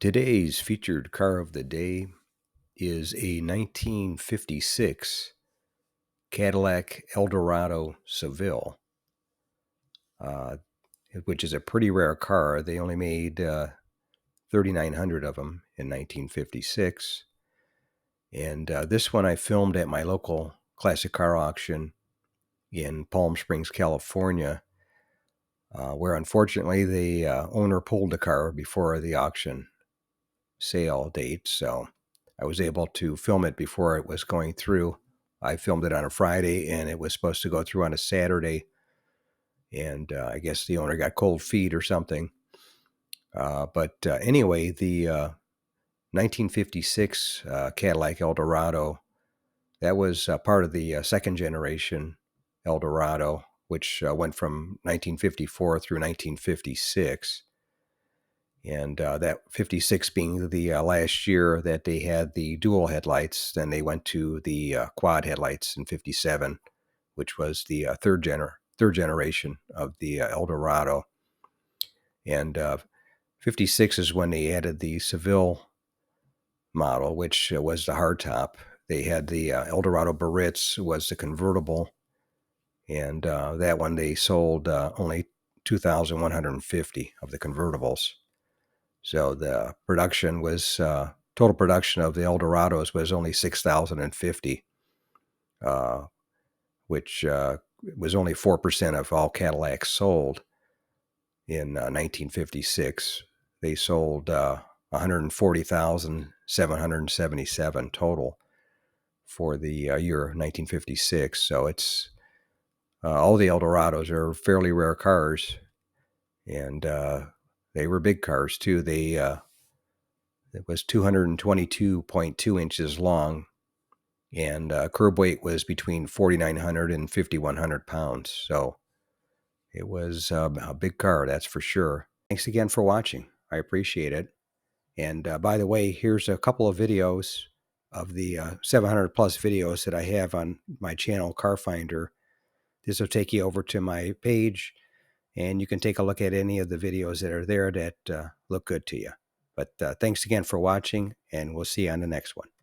Today's featured car of the day is a 1956 Cadillac Eldorado Seville, uh, which is a pretty rare car. They only made 3,900 of them in 1956. And this one I filmed at my local classic car auction in Palm Springs, California, where unfortunately the owner pulled the car before the auction sale date. So I was able to film it before it was going through. I filmed it on a Friday and it was supposed to go through on a Saturday. And I guess the owner got cold feet or something. But anyway, the 1956 Cadillac Eldorado, that was part of the second generation Eldorado, which went from 1954 through 1956. And that 56 being the last year that they had the dual headlights. Then they went to the quad headlights in 57, which was the third generation of the Eldorado. And 56 is when they added the Seville model, which was the hardtop. They had the Eldorado Baritz was the convertible. And that one they sold only 2,150 of the convertibles. So the production was, total production of the Eldorados was only 6,050, which was only 4% of all Cadillacs sold in 1956. They sold 140,777 total for the year 1956. So it's all the Eldorados are fairly rare cars, and they were big cars too. It was 222.2 inches long, and curb weight was between 4,900 and 5,100 pounds. So it was a big car, that's for sure. Thanks again for watching. I appreciate it. And by the way, here's a couple of videos of the 700 plus videos that I have on my channel, Car Finder. This will take you over to my page, and you can take a look at any of the videos that are there that look good to you. But thanks again for watching, and we'll see you on the next one.